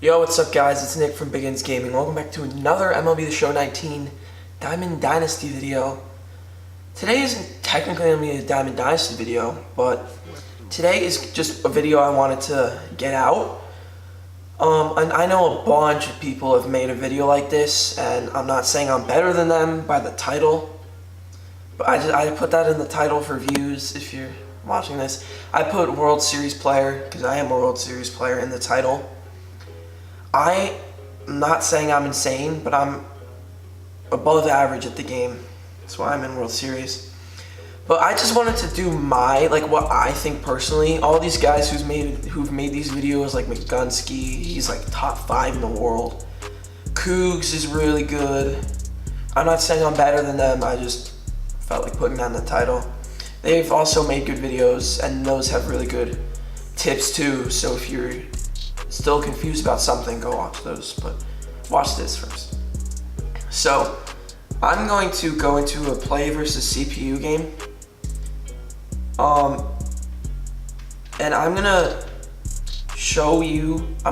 Yo, what's up guys? It's Nick from Begins Gaming. Welcome back to another MLB The Show 19 Diamond Dynasty video. Today isn't technically going to be a Diamond Dynasty video, but today is just a video I wanted to get out. And I know a bunch of people have made a video like this, and I'm not saying I'm better than them by the title, but I put that in the title for views if you're watching this. I put World Series player, because I am a World Series player, in the title. I'm not saying I'm insane, but I'm above average at the game. That's why I'm in World Series. But I just wanted to do what I think personally. All these guys who've made these videos, like McGunsky, he's like top 5 in the world. Cougs is really good. I'm not saying I'm better than them, I just felt like putting that in the title. They've also made good videos, and those have really good tips too, so if you're still confused about something, go watch those, but watch this first. So I'm going to go into a play versus CPU game, and I'm gonna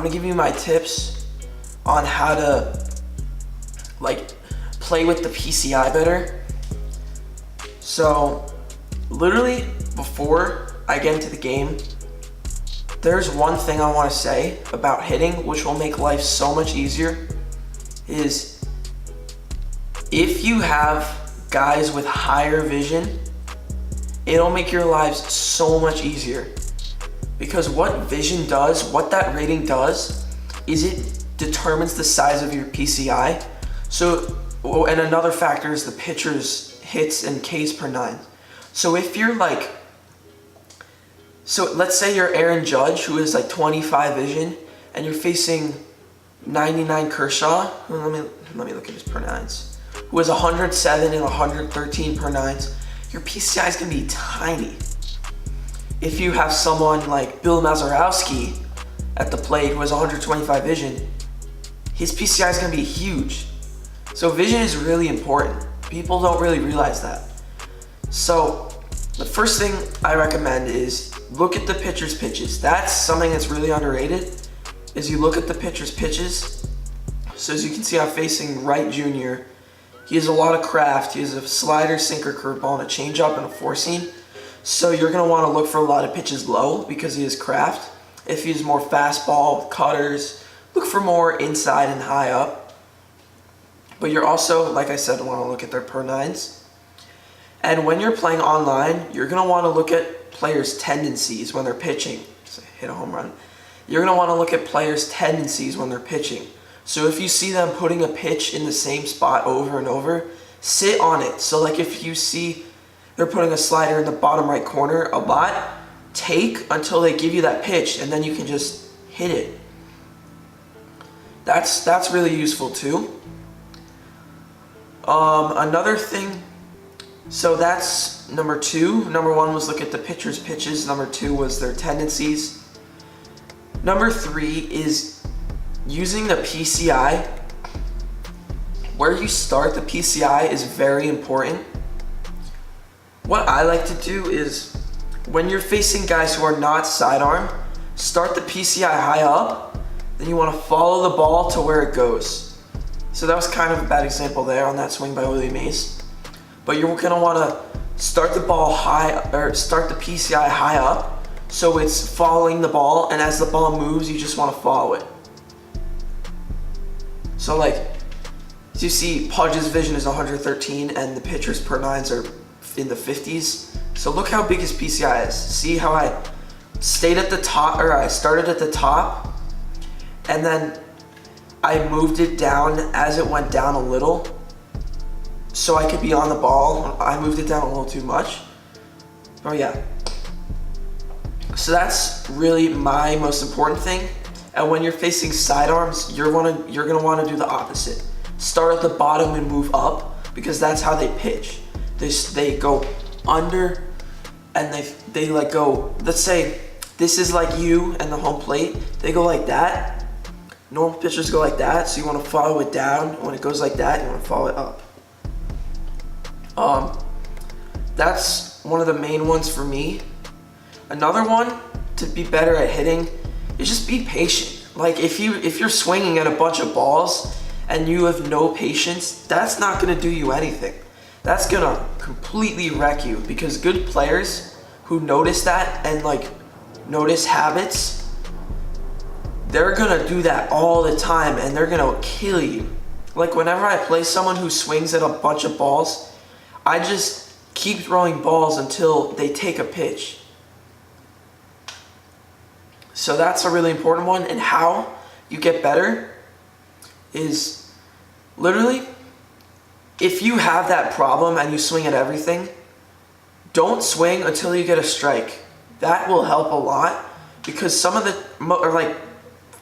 give you my tips on how to play with the PCI better. So literally before I get into the game, there's one thing I want to say about hitting, which will make life so much easier, is if you have guys with higher vision, it'll make your lives so much easier. Because what vision does, what that rating does, is it determines the size of your PCI. So, and another factor is the pitcher's hits and Ks per 9. So if you're let's say you're Aaron Judge, who is like 25 vision, and you're facing 99 Kershaw, let me look at his per 9s, who has 107 and 113 per 9s, your PCI is going to be tiny. If you have someone like Bill Mazeroski at the plate who has 125 vision, his PCI is going to be huge. So vision is really important. People don't really realize that. So the first thing I recommend is look at the pitcher's pitches. That's something that's really underrated, is you look at the pitcher's pitches. So as you can see, I'm facing Wright Jr. He has a lot of craft. He has a slider, sinker, curveball, and a changeup and a four seam. So you're going to want to look for a lot of pitches low because he has craft. If he has more fastball, cutters, look for more inside and high up. But you're also, like I said, want to look at their per 9s. And when you're playing online, you're going to want to look at players' tendencies when they're pitching. So hit a home run. You're going to want to look at players' tendencies when they're pitching. So if you see them putting a pitch in the same spot over and over, sit on it. So like if you see they're putting a slider in the bottom right corner a lot, take until they give you that pitch, and then you can just hit it. That's really useful too. Another thing, so that's number 2. Number 1 was look at the pitcher's pitches. Number 2 was their tendencies. Number 3 is using the PCI. Where you start the PCI is very important. What I like to do is when you're facing guys who are not sidearm, start the PCI high up, then you want to follow the ball to where it goes. So that was kind of a bad example there on that swing by Willie Mays. But you're gonna want to start the ball high, or start the PCI high up, so it's following the ball, and as the ball moves, you just want to follow it. So like, as you see, Pudge's vision is 113, and the pitcher's per 9s are in the 50s. So look how big his PCI is. See how I stayed at the top, or I started at the top, and then I moved it down as it went down a little, so I could be on the ball. I moved it down a little too much. Oh yeah. So that's really my most important thing. And when you're facing sidearms, you're gonna want to do the opposite. Start at the bottom and move up, because that's how they pitch. They go under, and they like go. Let's say this is like you and the home plate. They go like that. Normal pitchers go like that, so you want to follow it down. When it goes like that, you want to follow it up. That's one of the main ones for me. Another one to be better at hitting is just be patient. Like if you're swinging at a bunch of balls and you have no patience, that's not gonna do you anything. That's gonna completely wreck you, because good players who notice that and like notice habits, they're gonna do that all the time and they're gonna kill you. Like whenever I play someone who swings at a bunch of balls, I just keep throwing balls until they take a pitch. So that's a really important one. And how you get better is literally, if you have that problem and you swing at everything, don't swing until you get a strike. That will help a lot, because some of the, or like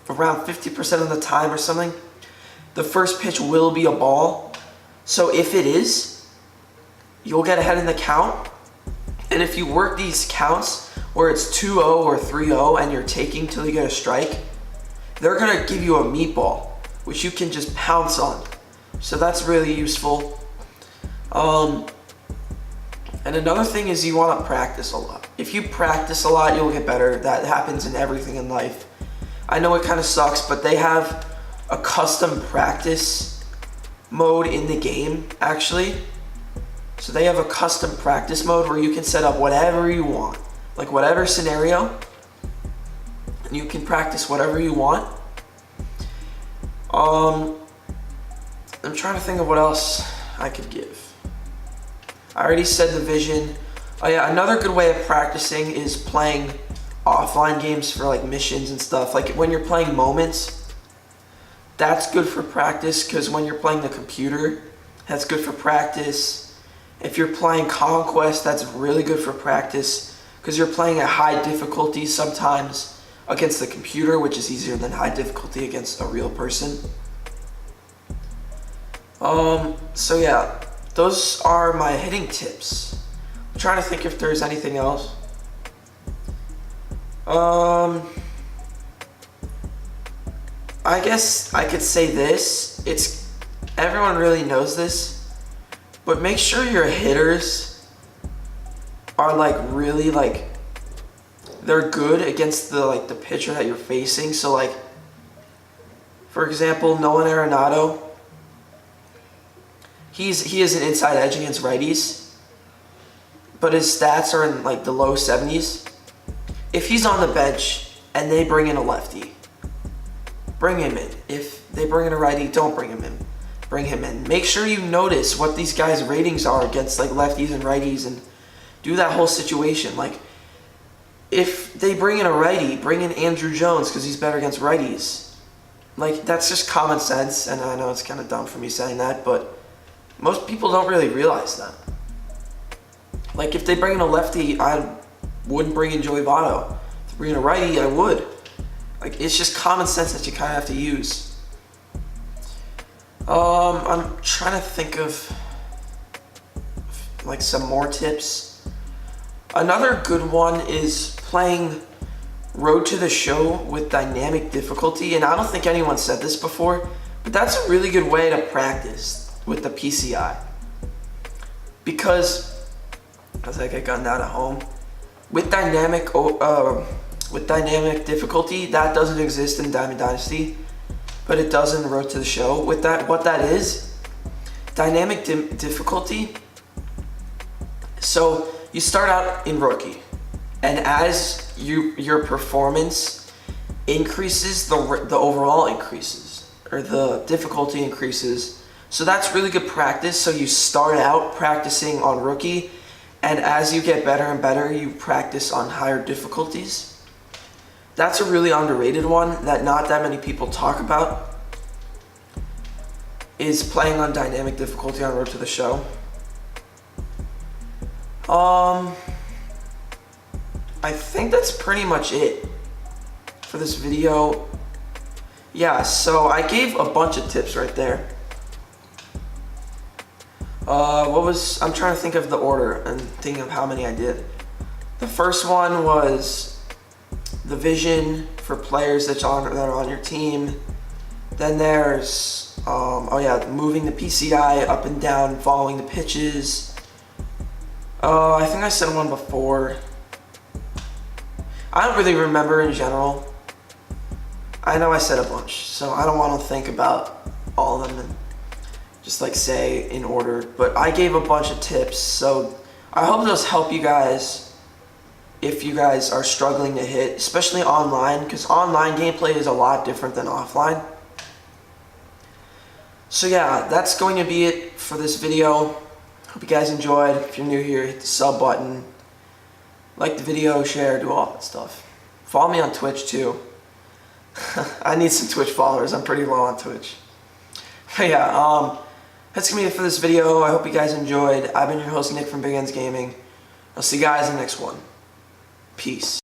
around 50% of the time or something, the first pitch will be a ball. So if it is, you'll get ahead in the count. And if you work these counts where it's 2-0 or 3-0 and you're taking till you get a strike, they're gonna give you a meatball, which you can just pounce on. So that's really useful. And another thing is you wanna practice a lot. If you practice a lot, you'll get better. That happens in everything in life. I know it kind of sucks, but they have a custom practice mode in the game, actually. So they have a custom practice mode where you can set up whatever you want, like whatever scenario, and you can practice whatever you want. I'm trying to think of what else I could give. I already said the vision. Oh yeah, another good way of practicing is playing offline games for like missions and stuff. Like when you're playing moments, that's good for practice, because when you're playing the computer, that's good for practice. If you're playing Conquest, that's really good for practice, because you're playing at high difficulty sometimes against the computer, which is easier than high difficulty against a real person. So yeah, those are my hitting tips. I'm trying to think if there's anything else. I guess I could say this. Everyone really knows this. But make sure your hitters are like really like, they're good against the pitcher that you're facing. So like, for example, Nolan Arenado, he is an inside edge against righties, but his stats are in like the low 70s. If he's on the bench and they bring in a lefty, bring him in. If they bring in a righty, don't bring him in. Bring him in. Make sure you notice what these guys' ratings are against like lefties and righties, and do that whole situation. Like if they bring in a righty, bring in Andrew Jones because he's better against righties. Like that's just common sense, and I know it's kind of dumb for me saying that, but most people don't really realize that. Like if they bring in a lefty, I wouldn't bring in Joey Votto. If they bring in a righty, I would. Like it's just common sense that you kind of have to use. I'm trying to think of like some more tips. Another good one is playing Road to the Show with dynamic difficulty, and I don't think anyone said this before, but that's a really good way to practice with the PCI. Because as I get gunned out at home, with dynamic difficulty, that doesn't exist in Diamond Dynasty, but it does in Road to the Show. With that, what that is, dynamic difficulty. So you start out in rookie, and as your performance increases, the overall increases, or the difficulty increases. So that's really good practice. So you start out practicing on rookie, and as you get better and better, you practice on higher difficulties. That's a really underrated one that not that many people talk about, is playing on dynamic difficulty on Road to the Show. I think that's pretty much it for this video. Yeah, so I gave a bunch of tips right there. I'm trying to think of the order and think of how many I did. The first one was the vision for players that are on your team. Then there's, moving the PCI up and down, following the pitches. I think I said one before. I don't really remember in general. I know I said a bunch, so I don't want to think about all of them and just like say in order, but I gave a bunch of tips, so I hope those help you guys if you guys are struggling to hit, especially online, because online gameplay is a lot different than offline. So yeah, that's going to be it for this video. Hope you guys enjoyed. If you're new here, hit the sub button, like the video, share, do all that stuff. Follow me on Twitch too. I need some Twitch followers. I'm pretty low on Twitch. But yeah, that's gonna be it for this video. I hope you guys enjoyed. I've been your host, Nick from Big Ends Gaming. I'll see you guys in the next one. Peace.